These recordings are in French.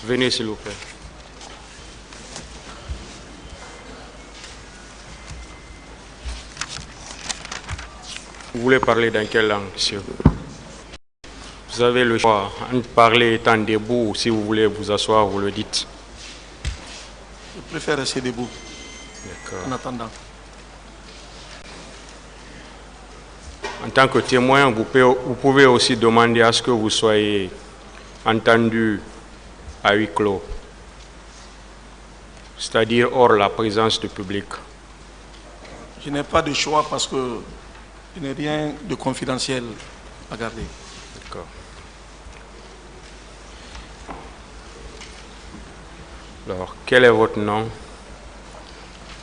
Venez, s'il vous plaît. Vous voulez parler dans quelle langue, monsieur? Vous avez le choix de parler étant debout, ou si vous voulez vous asseoir, vous le dites. Je préfère rester debout. D'accord. En attendant. En tant que témoin, vous pouvez aussi demander à ce que vous soyez entendu à huis clos, c'est-à-dire hors la présence du public. Je n'ai pas de choix parce que je n'ai rien de confidentiel à garder. D'accord. Alors, quel est votre nom?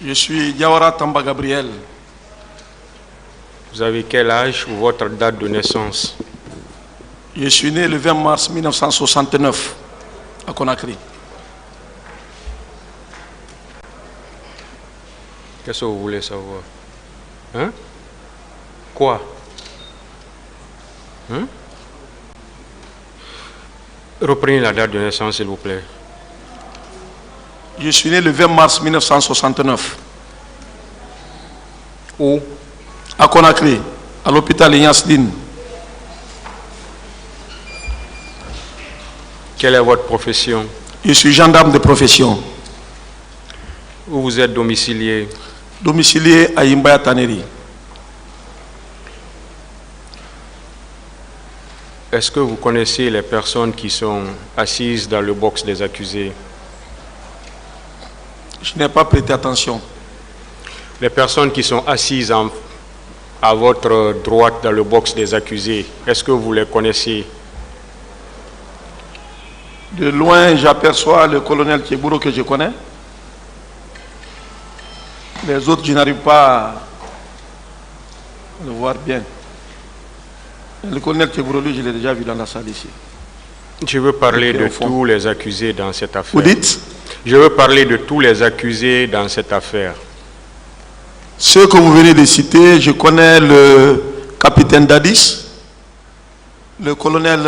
Je suis Diawara Tamba Gabriel. Vous avez quel âge ou votre date de naissance? Je suis né le 20 mars 1969 à Conakry. Qu'est-ce que vous voulez savoir? Hein? Quoi? Hein? Reprenez la date de naissance, s'il vous plaît. Je suis né le 20 mars 1969. Où? À Conakry, à l'hôpital Yansdine. Quelle est votre profession? Je suis gendarme de profession. Où vous êtes domicilié? Domicilié à Imbaya Taneri. Est-ce que vous connaissez les personnes qui sont assises dans le box des accusés? Je n'ai pas prêté attention. Les personnes qui sont assises à votre droite dans le box des accusés, est-ce que vous les connaissez? De loin, j'aperçois le colonel Kebouro que je connais. Les autres, je n'arrive pas à le voir bien. Le colonel Kebouro, lui, je l'ai déjà vu dans la salle ici. Je veux parler de tous les accusés dans cette affaire. Vous dites? Je veux parler de tous les accusés dans cette affaire. Ceux que vous venez de citer, je connais le capitaine Dadis, le colonel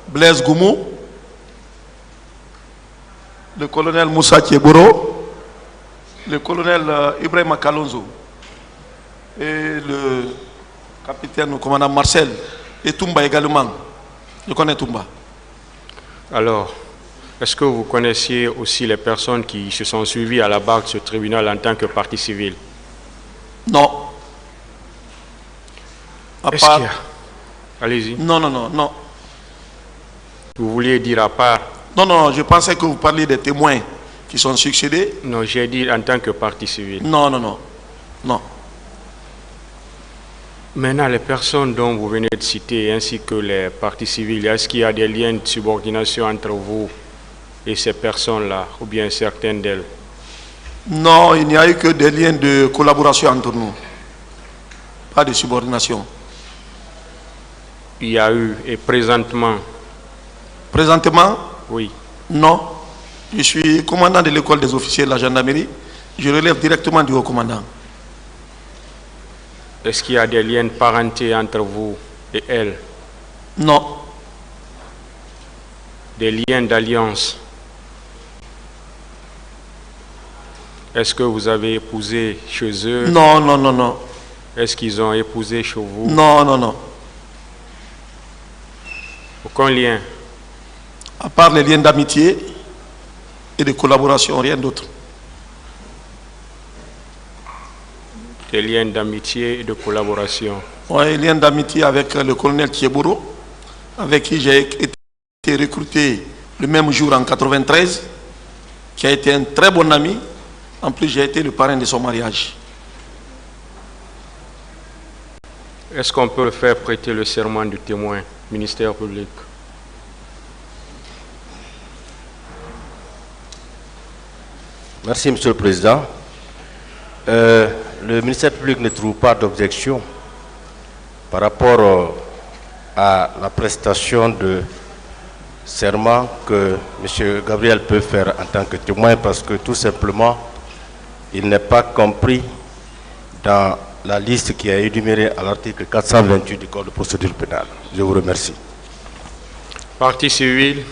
Blaise Goumou, le colonel Moussa Kebouro, le colonel Ibrahima Kalonzo et le capitaine, le commandant Marcel et Toumba également. Je connais Toumba. Alors, est-ce que vous connaissiez aussi les personnes qui se sont suivies à la barre de ce tribunal en tant que partie civile? Non. À Est-ce part... qu'il y a... Allez-y. Non, non, non, non. Vous vouliez dire à part? Non, non, je pensais que vous parliez des témoins qui sont succédés. Non, j'ai dit en tant que partie civile. Non, non, non. Non. Maintenant, les personnes dont vous venez de citer, ainsi que les parties civiles, est-ce qu'il y a des liens de subordination entre vous et ces personnes-là, ou bien certaines d'elles? Non, il n'y a eu que des liens de collaboration entre nous. Pas de subordination. Il y a eu, et présentement? Présentement? Oui. Non. Je suis commandant de l'école des officiers de la gendarmerie. Je relève directement du haut commandant. Est-ce qu'il y a des liens de parenté entre vous et elle? Non. Des liens d'alliance? Est-ce que vous avez épousé chez eux? Non, non, non, non. Est-ce qu'ils ont épousé chez vous? Non, non, non. Aucun lien? À part les liens d'amitié et de collaboration, rien d'autre. Des liens d'amitié et de collaboration. Oui, lien d'amitié avec le colonel Kebouro, avec qui j'ai été recruté le même jour en 93, qui a été un très bon ami. En plus, j'ai été le parrain de son mariage. Est-ce qu'on peut faire prêter le serment du témoin, ministère public? Merci, Monsieur le Président. Le ministère public ne trouve pas d'objection par rapport à la prestation de serment que M. Gabriel peut faire en tant que témoin, parce que tout simplement, il n'est pas compris dans la liste qui est énumérée à l'article 428 du Code de procédure pénale. Je vous remercie. Partie civile?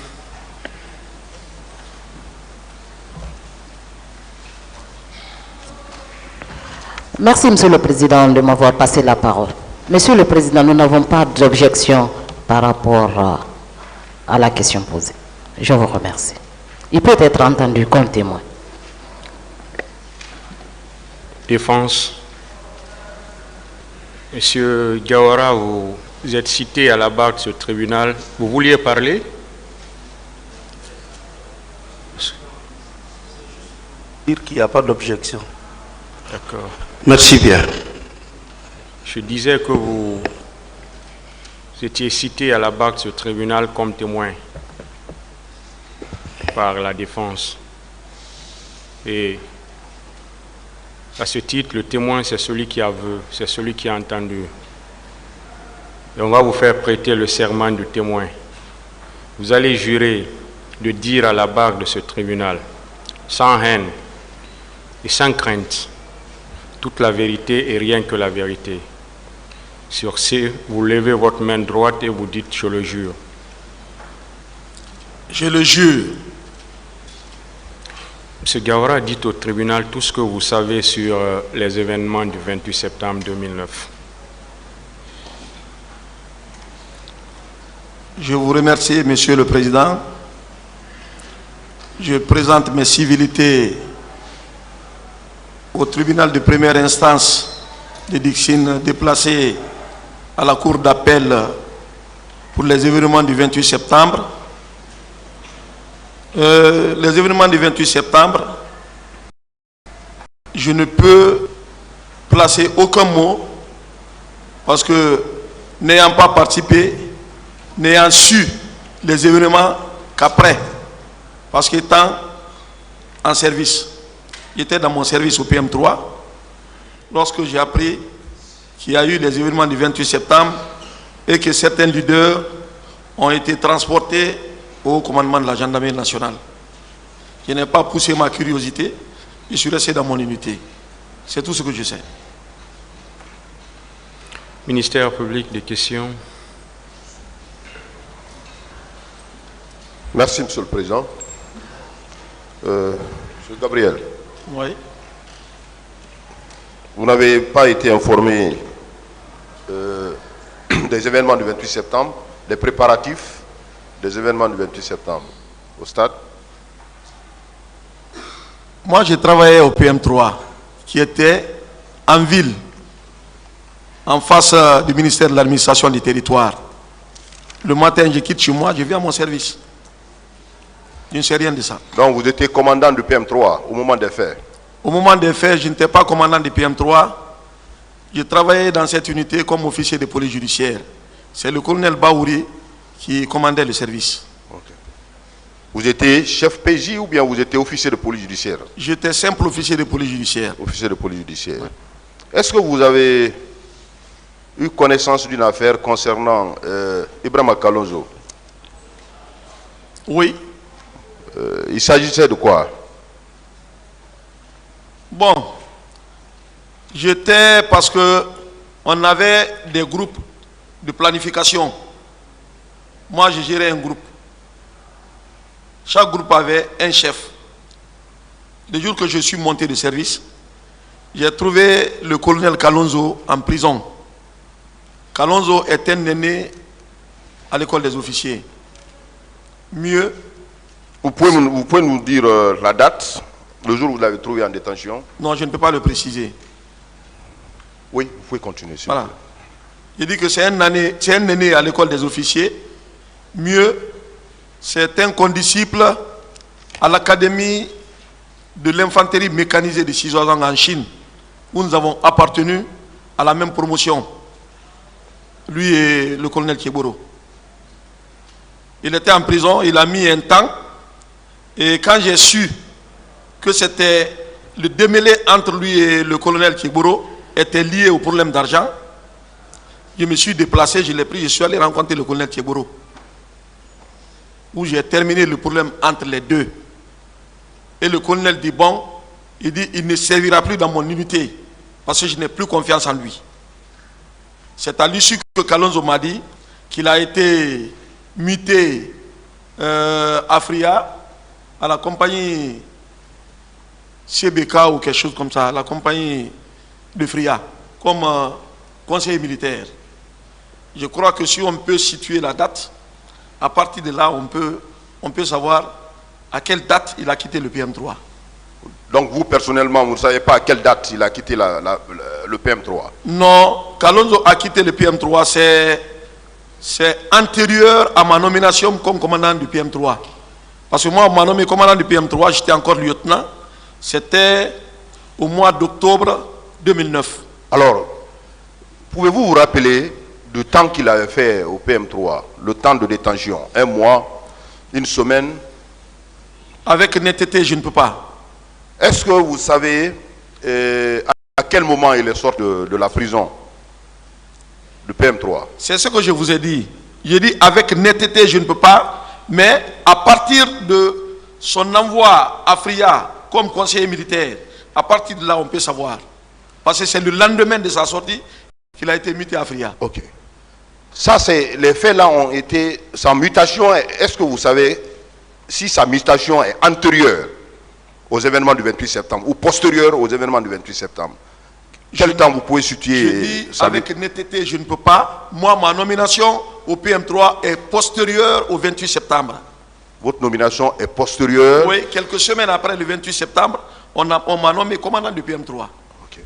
Merci, Monsieur le Président, de m'avoir passé la parole. Monsieur le Président, nous n'avons pas d'objection par rapport à la question posée. Je vous remercie. Il peut être entendu comme témoin. Défense. Monsieur Gawara, vous êtes cité à la barre de ce tribunal. Vous vouliez parler? Dire qu'il n'y a pas d'objection. D'accord. Merci bien. Je disais que vous étiez cité à la barre de ce tribunal comme témoin par la défense. Et à ce titre, le témoin, c'est celui qui avoue, c'est celui qui a entendu. Et on va vous faire prêter le serment du témoin. Vous allez jurer de dire à la barre de ce tribunal, sans haine et sans crainte, toute la vérité et rien que la vérité. Sur ce, vous levez votre main droite et vous dites, je le jure. Je le jure. M. Gawara, dites au tribunal tout ce que vous savez sur les événements du 28 septembre 2009. Je vous remercie, Monsieur le Président. Je présente mes civilités au tribunal de première instance de Dixine, déplacé à la cour d'appel pour les événements du 28 septembre. Les événements du 28 septembre, je ne peux placer aucun mot parce que n'ayant pas participé, n'ayant su les événements qu'après, parce qu'étant en service, j'étais dans mon service au PM3, lorsque j'ai appris qu'il y a eu les événements du 28 septembre et que certains leaders ont été transportés au commandement de la gendarmerie nationale. Je n'ai pas poussé ma curiosité, je suis resté dans mon unité. C'est tout ce que je sais. Ministère public, des questions. Merci, Monsieur le Président. Monsieur Gabriel, Oui. vous n'avez pas été informé des événements du 28 septembre, des préparatifs des événements du 28 septembre au stade? Moi, j'ai travaillé au PM3, qui était en ville, en face du ministère de l'administration du territoire. Le matin, je quitte chez moi, je viens à mon service. Je ne sais rien de ça. Donc vous étiez commandant du PM3 au moment des faits? Au moment des faits, je n'étais pas commandant du PM3. Je travaillais dans cette unité comme officier de police judiciaire. C'est le colonel Baouri qui commandait le service. Okay. Vous étiez chef PJ ou bien vous étiez officier de police judiciaire? J'étais simple officier de police judiciaire. Officier de police judiciaire. Ouais. Est-ce que vous avez eu connaissance d'une affaire concernant Ibrahima Kalonzo? Oui. Il s'agissait de quoi? Bon, j'étais parce que on avait des groupes de planification. Moi, je gérais un groupe. Chaque groupe avait un chef. Le jour que je suis monté de service, j'ai trouvé le colonel Kalonzo en prison. Kalonzo est un aîné à l'école des officiers. Mieux. Vous pouvez nous dire la date, le jour où vous l'avez trouvé en détention? Non, je ne peux pas le préciser. Oui, vous pouvez continuer. Voilà. Je dis que c'est un aîné à l'école des officiers. Mieux, c'est un condisciple à l'académie de l'infanterie mécanisée de Xizhuazhang en Chine, où nous avons appartenu à la même promotion. Lui et le colonel Kieboro. Il était en prison, il a mis un temps. Et quand j'ai su que c'était le démêlé entre lui et le colonel Kieboro était lié au problème d'argent, je me suis déplacé, je l'ai pris, je suis allé rencontrer le colonel Kieboro, où j'ai terminé le problème entre les deux. Et le colonel dit, bon, il dit, il ne servira plus dans mon unité, parce que je n'ai plus confiance en lui. C'est à l'issue que Kalonzo m'a dit qu'il a été muté à Fria, à la compagnie CBK ou quelque chose comme ça, la compagnie de Fria comme conseiller militaire. Je crois que si on peut situer la date, à partir de là, on peut savoir à quelle date il a quitté le PM3. Donc vous, personnellement, vous ne savez pas à quelle date il a quitté le PM3? Non, Kalonzo a quitté le PM3, c'est antérieur à ma nomination comme commandant du PM3. Parce que moi, on m'a nommé commandant du PM3, j'étais encore lieutenant. C'était au mois d'octobre 2009. Alors, pouvez-vous vous rappeler du temps qu'il avait fait au PM3, le temps de détention, 1 mois, 1 semaine? Avec netteté, je ne peux pas. Est-ce que vous savez à quel moment il est sorti de la prison, du PM3? C'est ce que je vous ai dit. J'ai dit avec netteté, je ne peux pas, mais à partir de son envoi à Fria comme conseiller militaire, à partir de là, on peut savoir. Parce que c'est le lendemain de sa sortie qu'il a été muté à Fria. Ok. Ça, c'est les faits là ont été sa mutation. Est-ce que vous savez si sa mutation est antérieure aux événements du 28 septembre ou postérieure aux événements du 28 septembre? Quel temps vous pouvez situer? Je dis avec netteté, je ne peux pas. Moi, ma nomination au PM3 est postérieure au 28 septembre. Votre nomination est postérieure? Oui, quelques semaines après le 28 septembre, on m'a nommé commandant du PM3. Okay.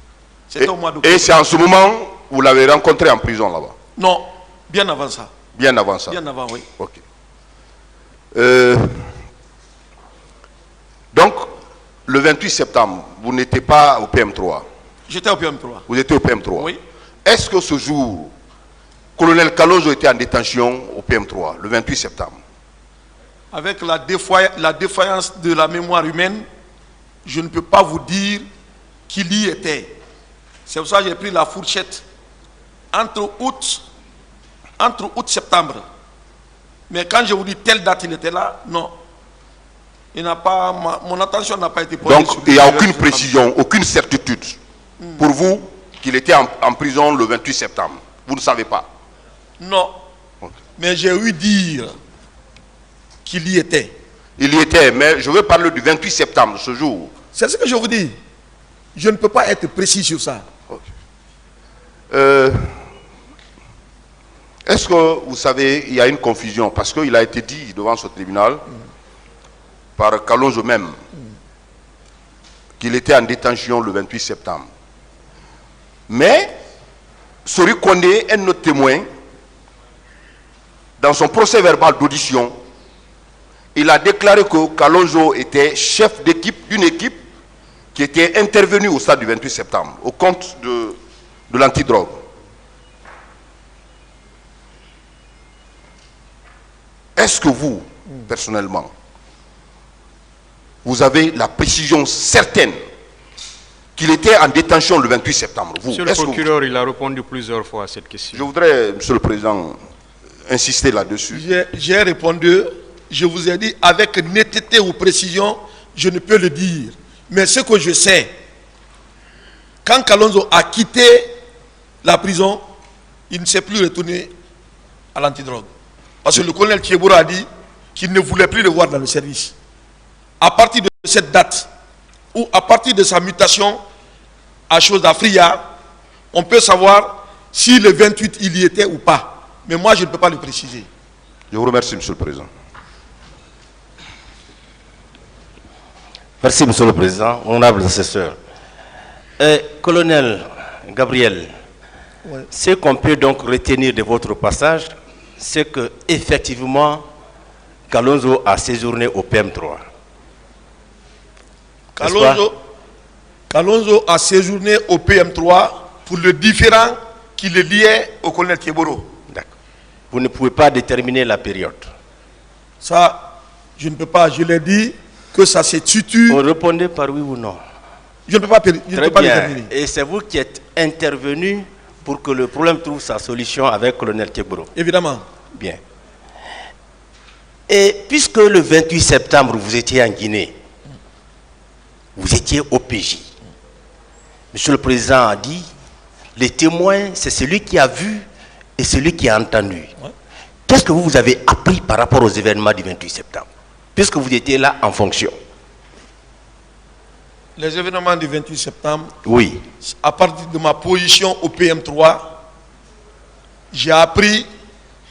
C'était au mois d'octobre. Et c'est en ce moment où vous l'avez rencontré en prison là-bas? Non, bien avant ça. Bien avant ça? Bien avant, oui. Ok. Donc, le 28 septembre, vous n'étiez pas au PM3? J'étais au PM3. Vous étiez au PM3? Oui. Est-ce que ce jour, colonel Kalonzo était en détention au PM3, le 28 septembre? Avec la défaillance de la mémoire humaine, je ne peux pas vous dire qu'il y était. C'est pour ça que j'ai pris la fourchette entre août et septembre. Mais quand je vous dis telle date il était là, non. Il n'a pas, mon attention n'a pas été portée. Donc il n'y a aucune précision, aucune certitude pour vous qu'il était en prison le 28 septembre. Vous ne savez pas? Non. Okay. Mais j'ai eu dire qu'il y était. Il y était, mais je veux parler du 28 septembre, ce jour. C'est ce que je vous dis. Je ne peux pas être précis sur ça. Okay. Est-ce que vous savez, il y a une confusion, parce qu'il a été dit devant ce tribunal, par Kalonzo même, qu'il était en détention le 28 septembre. Mais, Sori Kondé, un autre témoin, dans son procès verbal d'audition, il a déclaré que Kalonzo était chef d'équipe d'une équipe qui était intervenue au stade du 28 septembre, au compte de l'antidrogue. Est-ce que vous, personnellement, vous avez la précision certaine qu'il était en détention le 28 septembre? Monsieur le procureur, il a répondu plusieurs fois à cette question. Je voudrais, Monsieur le Président, insister là-dessus. J'ai répondu, je vous ai dit, avec netteté ou précision, je ne peux le dire. Mais ce que je sais, quand Kalonzo a quitté la prison, il ne s'est plus retourné à l'antidrogue. Parce que le colonel Thieboura a dit qu'il ne voulait plus le voir dans le service. À partir de cette date, ou à partir de sa mutation à Chose d'Afria, on peut savoir si le 28 il y était ou pas. Mais moi, je ne peux pas le préciser. Je vous remercie, Monsieur le Président. Merci, Monsieur le Président, honorable assesseur. Colonel Gabriel, ouais. Ce qu'on peut donc retenir de votre passage, c'est que effectivement, Kalonzo a séjourné au PM3. Kalonzo a séjourné au PM3 pour le différend qui le liait au colonel Thieboura. D'accord. Vous ne pouvez pas déterminer la période. Ça, je ne peux pas. Je l'ai dit que ça se situe. Vous répondez par oui ou non. Je ne peux pas, déterminer. Et c'est vous qui êtes intervenu pour que le problème trouve sa solution avec le colonel Thieboura. Évidemment. Bien. Et puisque le 28 septembre, vous étiez en Guinée, vous étiez au PJ. Monsieur le Président a dit, les témoins, c'est celui qui a vu et celui qui a entendu. Ouais. Qu'est-ce que vous avez appris par rapport aux événements du 28 septembre, puisque vous étiez là en fonction? Les événements du 28 septembre, Oui. à partir de ma position au PM3, j'ai appris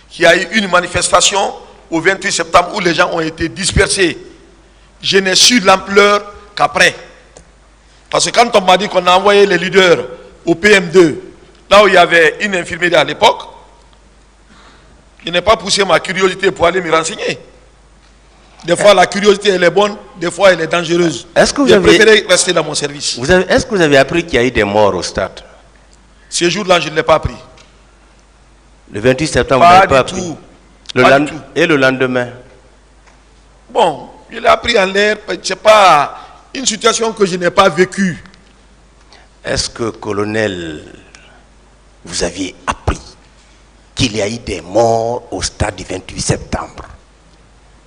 qu'il y a eu une manifestation au 28 septembre où les gens ont été dispersés. Je n'ai su l'ampleur qu'après. Parce que quand on m'a dit qu'on a envoyé les leaders au PM2, là où il y avait une infirmerie à l'époque, je n'ai pas poussé ma curiosité pour aller me renseigner. Des fois, la curiosité, elle est bonne, des fois, elle est dangereuse. Est-ce que vous J'ai avez- préféré rester dans mon service. Est-ce que vous avez appris qu'il y a eu des morts au stade? Ce jour-là, je ne l'ai pas appris. Le 28 septembre, Pas vous n'avez du pas appris. tout. Le Pas lend- du tout. Et le lendemain? Bon, je l'ai appris en l'air, ce n'est pas une situation que je n'ai pas vécue. Est-ce que, colonel, vous aviez appris qu'il y a eu des morts au stade du 28 septembre?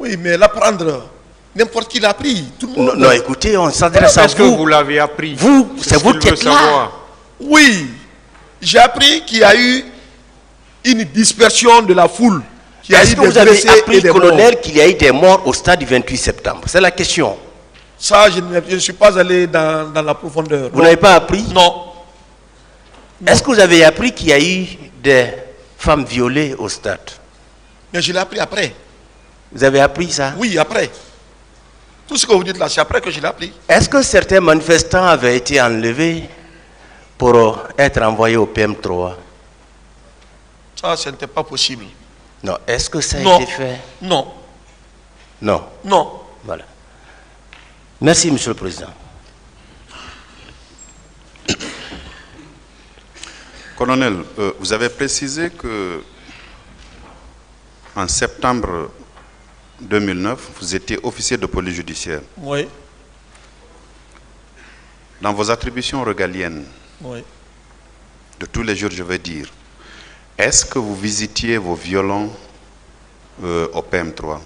Oui, mais l'apprendre, n'importe qui l'a appris. Tout le Non, monde. non, écoutez, on s'adresse à Est-ce que vous. vous l'avez appris? Vous, c'est ce vous qu'il qui veut êtes là. savoir. Oui, j'ai appris qu'il y a eu une dispersion de la foule. Qu'il y a Est-ce eu que des vous avez blessés appris, et des morts. colonel, qu'il y a eu des morts au stade du 28 septembre? C'est la question. Ça, je ne suis pas allé dans la profondeur. Vous n'avez pas appris? Non. Est-ce que vous avez appris qu'il y a eu des femmes violées au stade? Mais je l'ai appris après. Vous avez appris ça? Oui, après. Tout ce que vous dites là, c'est après que je l'ai appris. Est-ce que certains manifestants avaient été enlevés pour être envoyés au PM3? Ça, ce n'était pas possible. Non. Est-ce que ça a Non. été fait? Non. Non. Non. Voilà. Merci, Monsieur le Président. Colonel, vous avez précisé que en septembre 2009, vous étiez officier de police judiciaire. Oui. Dans vos attributions régaliennes, Oui. de tous les jours, je veux dire, est-ce que vous visitiez vos violons au PM3?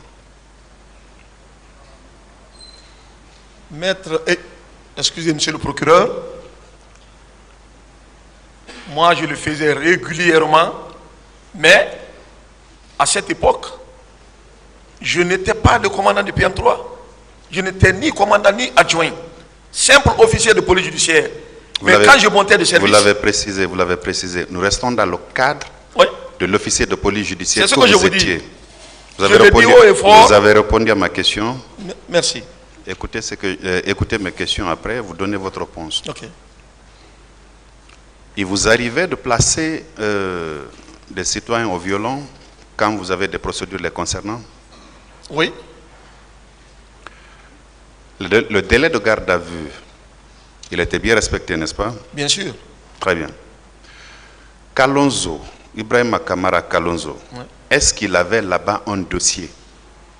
Maître, excusez monsieur le procureur, moi je le faisais régulièrement, mais à cette époque, je n'étais pas le commandant du PM3. Je n'étais ni commandant ni adjoint. Simple officier de police judiciaire. Mais quand je montais de service... Vous l'avez précisé. Nous restons dans le cadre Oui. de l'officier de police judiciaire C'est ce que que je vous vous dis. étiez. Je le dis haut et fort. Vous avez répondu à ma question. Merci. Écoutez mes questions après, vous donnez votre réponse. Ok. Il vous arrivait de placer des citoyens au violon quand vous avez des procédures les concernant? Oui. Le délai de garde à vue, il était bien respecté, n'est-ce pas? Bien sûr. Très bien. Kalonzo, Ibrahim Kamara Kalonzo, Ouais. est-ce qu'il avait là-bas un dossier?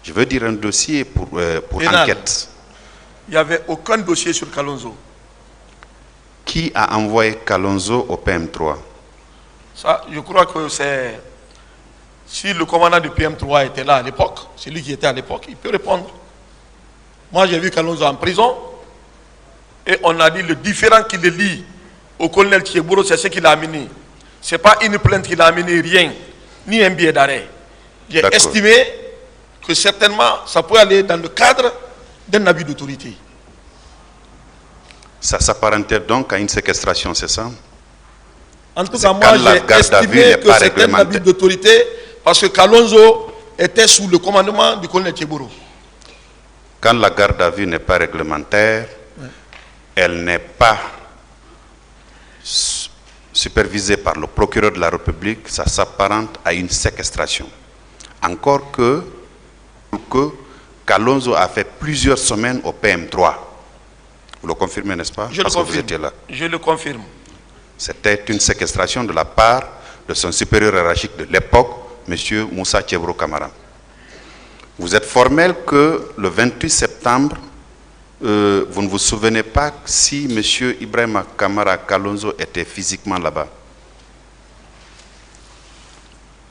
Je veux dire un dossier pour Pénal. enquête. Il n'y avait aucun dossier sur Kalonzo. Qui a envoyé Kalonzo au PM3? Ça, je crois que c'est... Si le commandant du PM3 était là à l'époque, c'est lui qui était à l'époque, il peut répondre. Moi, j'ai vu Kalonzo en prison et on a dit le différent qu'il lie au colonel Tchéboro, c'est ce qu'il a amené. Ce n'est pas une plainte qu'il a amené, rien, ni un billet d'arrêt. J'ai D'accord. estimé que certainement, ça peut aller dans le cadre d'un abus d'autorité. Ça s'apparentait donc à une séquestration, c'est ça? En tout C'est cas, moi, quand la j'ai garde à vue estimé n'est que pas c'était un réglementée. abus d'autorité parce que Kalonzo était sous le commandement du colonel Tchéboro. Quand la garde à vue n'est pas réglementaire, elle n'est pas supervisée par le procureur de la République, ça s'apparente à une séquestration. Encore que Kalonzo a fait plusieurs semaines au PM3. Vous le confirmez, n'est-ce pas? Je le Parce que vous confirme. étiez là. Je le confirme. C'était une séquestration de la part de son supérieur hiérarchique de l'époque, M. Moussa Tchébro Kamara. Vous êtes formel que le 28 septembre, vous ne vous souvenez pas si M. Ibrahim Kamara Kalonzo était physiquement là-bas?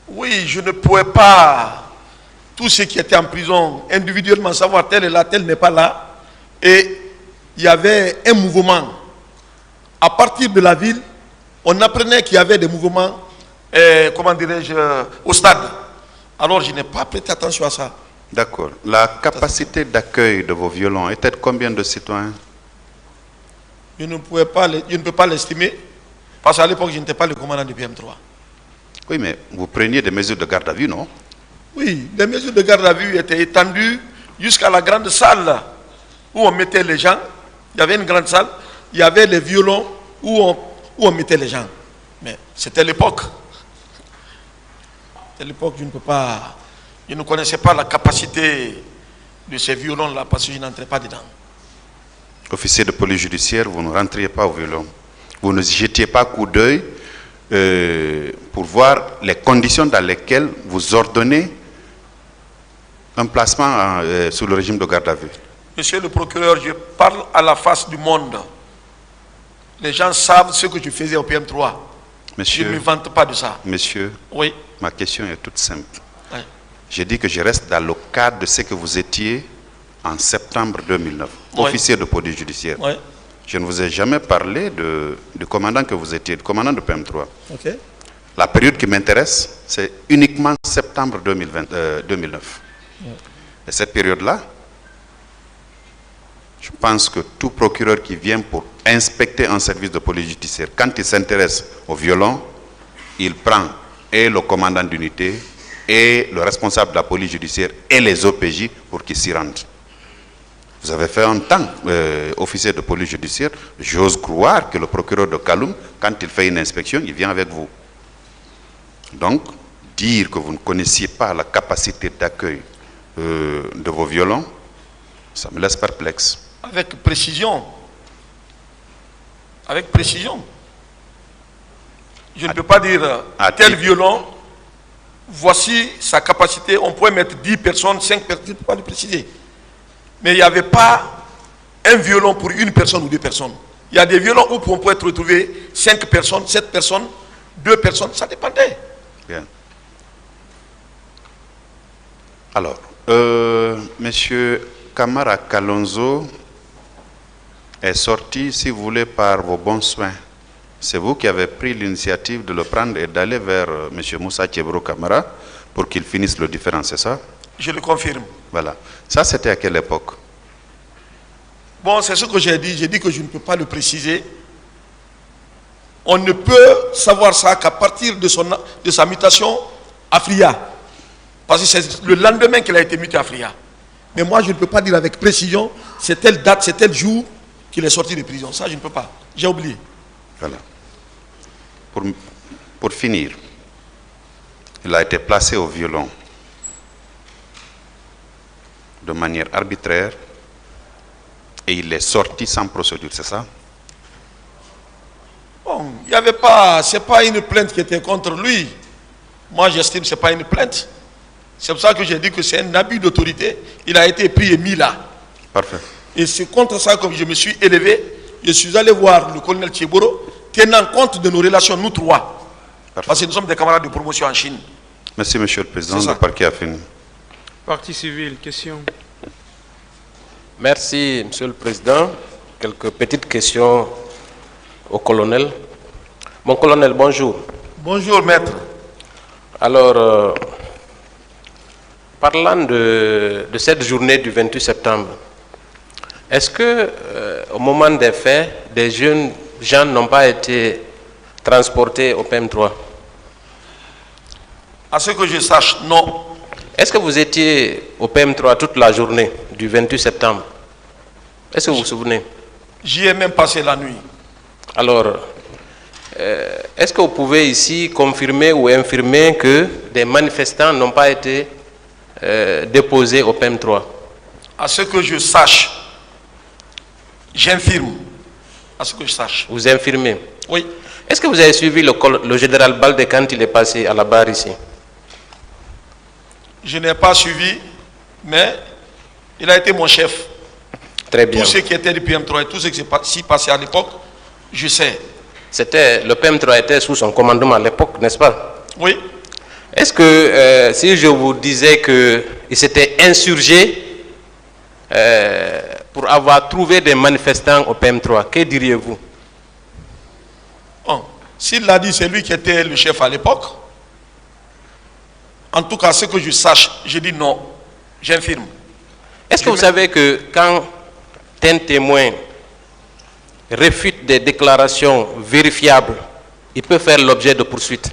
Oui, je ne pouvais pas, tous ceux qui étaient en prison, individuellement savoir tel est là, tel n'est pas là. Et il y avait un mouvement. À partir de la ville, on apprenait qu'il y avait des mouvements, comment dirais-je, au stade. Alors je n'ai pas prêté attention à ça. D'accord. La capacité d'accueil de vos violons était de combien de citoyens? Je ne peux pas l'estimer, parce qu'à l'époque, je n'étais pas le commandant du PM3. Oui, mais vous preniez des mesures de garde à vue, non? Oui, les mesures de garde à vue étaient étendues jusqu'à la grande salle là, où on mettait les gens. Il y avait une grande salle, il y avait les violons où on mettait les gens. Mais c'était l'époque. C'était l'époque, je ne connaissais pas la capacité de ces violons-là parce que je n'entrais pas dedans. Officier de police judiciaire, vous ne rentriez pas au violon. Vous ne jetiez pas coup d'œil pour voir les conditions dans lesquelles vous ordonnez un placement sous le régime de garde à vue. Monsieur le procureur, je parle à la face du monde. Les gens savent ce que je faisais au PM3. Monsieur, je ne me vante pas de ça. Monsieur, oui. Ma question est toute simple. Oui. J'ai dit que je reste dans le cadre de ce que vous étiez en septembre 2009, oui. Officier de police judiciaire. Oui. Je ne vous ai jamais parlé du commandant que vous étiez, du commandant de PM3. Okay. La période qui m'intéresse, c'est uniquement septembre 2009. Oui. Et cette période-là, je pense que tout procureur qui vient pour inspecter un service de police judiciaire, quand il s'intéresse au violon, il prend et le commandant d'unité, et le responsable de la police judiciaire, et les OPJ pour qu'ils s'y rendent. Vous avez fait un temps officier de police judiciaire. J'ose croire que le procureur de Kaloum, quand il fait une inspection, il vient avec vous. Donc, dire que vous ne connaissiez pas la capacité d'accueil de vos violons, ça me laisse perplexe. Avec précision. Avec précision. Je ne peux pas dire tel violon, voici sa capacité, on pourrait mettre 10 personnes, 5 personnes, je ne peux pas le préciser. Mais il n'y avait pas un violon pour une personne ou 2 personnes. Il y a des violons où on peut retrouver 5 personnes, 7 personnes, 2 personnes, ça dépendait. Bien. Alors, Monsieur Kamara Kalonzo est sorti, si vous voulez, par vos bons soins. C'est vous qui avez pris l'initiative de le prendre et d'aller vers M. Moussa Tchebro Kamara pour qu'il finisse le différend, c'est ça? Je le confirme. Voilà. Ça, c'était à quelle époque? Bon, c'est ce que j'ai dit. J'ai dit que je ne peux pas le préciser. On ne peut savoir ça qu'à partir de sa mutation à Fria. Parce que c'est le lendemain qu'il a été muté à Fria. Mais moi, je ne peux pas dire avec précision, c'est telle date, c'est tel jour qu'il est sorti de prison. Ça, je ne peux pas. J'ai oublié. Voilà. Pour finir, il a été placé au violon de manière arbitraire et il est sorti sans procédure, c'est ça? Bon, il n'y avait pas, c'est pas une plainte qui était contre lui. Moi, j'estime que ce n'est pas une plainte. C'est pour ça que j'ai dit que c'est un abus d'autorité. Il a été pris et mis là. Parfait. Et c'est contre ça que je me suis élevé. Je suis allé voir le colonel Tcheboro, tenant compte de nos relations, nous trois. Parfait. Parce que nous sommes des camarades de promotion en Chine. Merci, Monsieur le Président. Le parquet a fini. Partie civile, question. Merci, Monsieur le Président. Quelques petites questions au colonel. Mon colonel, bonjour. Bonjour, maître. Alors, parlant de cette journée du 28 septembre, est-ce que, au moment des faits, des jeunes gens n'ont pas été transportés au PM3? À ce que je sache, non. Est-ce que vous étiez au PM3 toute la journée du 28 septembre? Est-ce que vous vous souvenez? J'y ai même passé la nuit. Alors, est-ce que vous pouvez ici confirmer ou infirmer que des manifestants n'ont pas été déposés au PM3? À ce que je sache, j'infirme. À ce que je sache. Vous infirmez? Oui. Est-ce que vous avez suivi le général Baldé quand il est passé à la barre ici? Je n'ai pas suivi, mais il a été mon chef. Très bien. Tout ce qui était du PM3 et tout ce qui s'est passé à l'époque, je sais. Le PM3 était sous son commandement à l'époque, n'est-ce pas? Oui. Est-ce que si je vous disais qu'il s'était insurgé pour avoir trouvé des manifestants au PM3, que diriez-vous? Bon, s'il l'a dit, c'est lui qui était le chef à l'époque. En tout cas, ce que je sache, je dis non. J'infirme. Est-ce que vous savez que quand un témoin réfute des déclarations vérifiables, il peut faire l'objet de poursuites.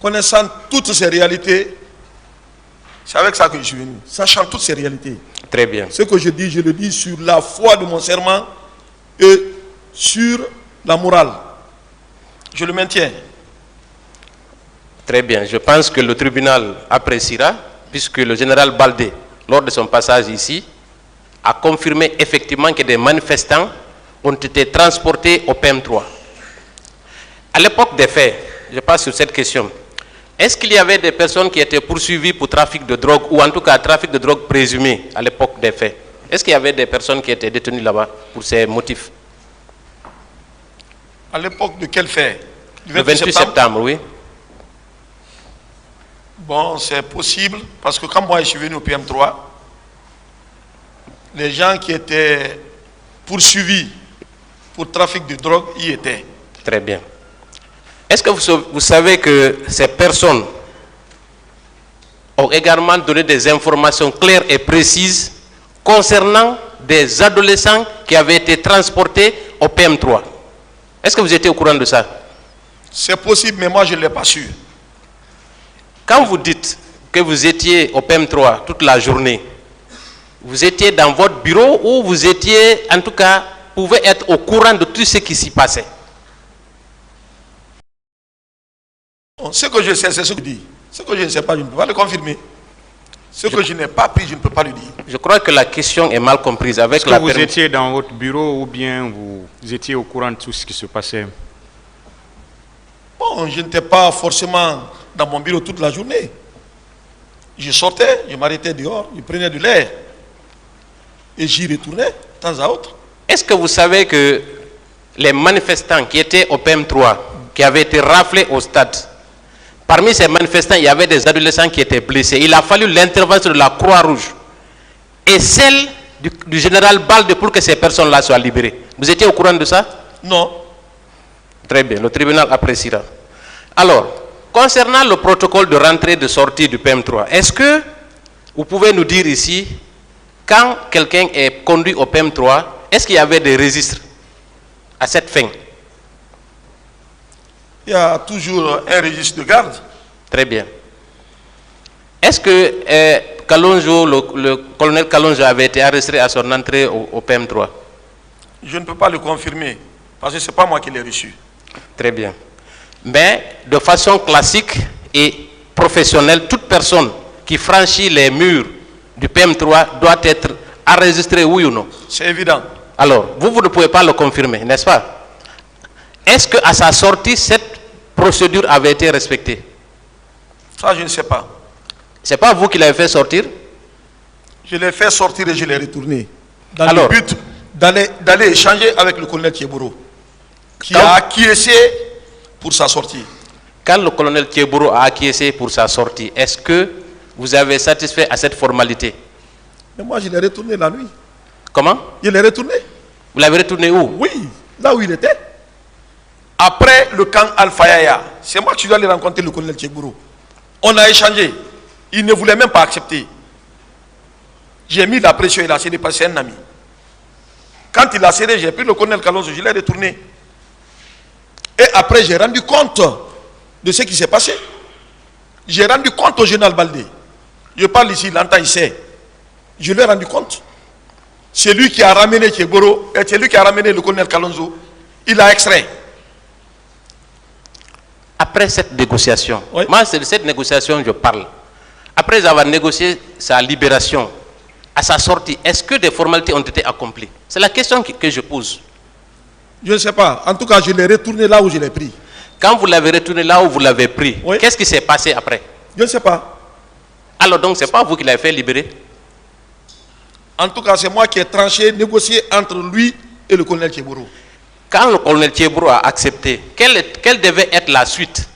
Connaissant toutes ces réalités, c'est avec ça que je suis venu. Sachant toutes ces réalités. Très bien. Ce que je dis, je le dis sur la foi de mon serment et sur la morale. Je le maintiens. Très bien. Je pense que le tribunal appréciera, puisque le général Baldé, lors de son passage ici, a confirmé effectivement que des manifestants ont été transportés au PM3. À l'époque des faits, je passe sur cette question, est-ce qu'il y avait des personnes qui étaient poursuivies pour trafic de drogue, ou en tout cas trafic de drogue présumé à l'époque des faits? Est-ce qu'il y avait des personnes qui étaient détenues là-bas pour ces motifs? À l'époque de quel fait? Le 28 septembre, oui. Bon, c'est possible, parce que quand moi je suis venu au PM3, les gens qui étaient poursuivis pour trafic de drogue y étaient. Très bien. Est-ce que vous savez que ces personnes ont également donné des informations claires et précises concernant des adolescents qui avaient été transportés au PM3? Est-ce que vous étiez au courant de ça? C'est possible, mais moi je ne l'ai pas su. Quand vous dites que vous étiez au PM3 toute la journée, vous étiez dans votre bureau ou vous étiez, en tout cas, pouvez être au courant de tout ce qui s'y passait? Ce que je sais, c'est ce que je dis. Ce que je ne sais pas, je ne peux pas le confirmer. Ce que je n'ai pas pris, je ne peux pas le dire. Je crois que la question est mal comprise. Avec Est-ce que vous étiez dans votre bureau ou bien vous étiez au courant de tout ce qui se passait? Bon, je n'étais pas forcément dans mon bureau toute la journée. Je sortais, je m'arrêtais dehors, je prenais de l'air. Et j'y retournais, de temps à autre. Est-ce que vous savez que les manifestants qui étaient au PM3, qui avaient été raflés au stade, parmi ces manifestants, il y avait des adolescents qui étaient blessés. Il a fallu l'intervention de la Croix-Rouge et celle du général Baldé pour que ces personnes-là soient libérées. Vous étiez au courant de ça? Non. Très bien, le tribunal appréciera. Alors, concernant le protocole de rentrée et de sortie du PM3, est-ce que vous pouvez nous dire ici, quand quelqu'un est conduit au PM3, est-ce qu'il y avait des registres à cette fin? Il y a toujours un registre de garde. Très bien. Est-ce que Kalonzo, le colonel Kalonzo avait été arrêté à son entrée au PM3? Je ne peux pas le confirmer, parce que ce n'est pas moi qui l'ai reçu. Très bien. Mais de façon classique et professionnelle, toute personne qui franchit les murs du PM3 doit être enregistrée, oui ou non? C'est évident. Alors, vous ne pouvez pas le confirmer, n'est-ce pas? Est-ce qu'à sa sortie, cette procédure avait été respectée? Ça, je ne sais pas. Ce n'est pas vous qui l'avez fait sortir? Je l'ai fait sortir et je l'ai retourné. Dans le but d'aller échanger avec le colonel Thieboro, qui a acquiescé pour sa sortie. Quand le colonel Thieboro a acquiescé pour sa sortie, est-ce que vous avez satisfait à cette formalité? Mais moi, je l'ai retourné la nuit. Comment? Je l'ai retourné. Vous l'avez retourné où? Oui, là où il était. Après le camp Al-Fayaya, c'est moi qui dois aller rencontrer le colonel Thieboro. On a échangé. Il ne voulait même pas accepter. J'ai mis la pression, il a cédé parce que c'est un ami. Quand il a cédé, j'ai pris le colonel Kalonzo, je l'ai retourné. Et après, j'ai rendu compte de ce qui s'est passé. J'ai rendu compte au général Baldé. Je parle ici, il l'entend, il sait. Je lui ai rendu compte. C'est lui qui a ramené Thieboro, et c'est lui qui a ramené le colonel Kalonzo. Il a extrait. Après cette négociation, oui. Moi c'est de cette négociation que je parle. Après avoir négocié sa libération, à sa sortie, est-ce que des formalités ont été accomplies? C'est la question que je pose. Je ne sais pas. En tout cas, je l'ai retourné là où je l'ai pris. Quand vous l'avez retourné là où vous l'avez pris, oui. Qu'est-ce qui s'est passé après? Je ne sais pas. Alors donc, ce n'est pas vous qui l'avez fait libérer? En tout cas, c'est moi qui ai tranché, négocié entre lui et le colonel Thieboro. Quand le colonel Thieboro a accepté, quelle devait être la suite?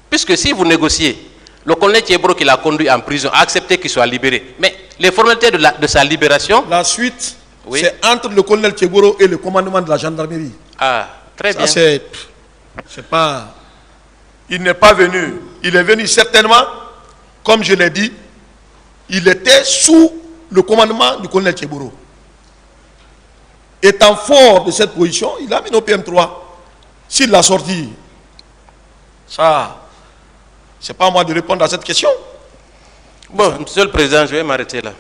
Puisque si vous négociez, le colonel Thieboro qui l'a conduit en prison a accepté qu'il soit libéré. Mais les formalités de sa libération... La suite, oui. C'est entre le colonel Thieboro et le commandement de la gendarmerie. Ah, très bien. C'est pas... Il n'est pas venu. Il est venu certainement, comme je l'ai dit, il était sous le commandement du colonel Thieboro. étant fort de cette position, il a mis au PM3. S'il l'a sorti, ça, c'est pas à moi de répondre à cette question. Bon, Monsieur le Président, je vais m'arrêter là.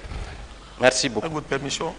Merci beaucoup. Avec votre permission.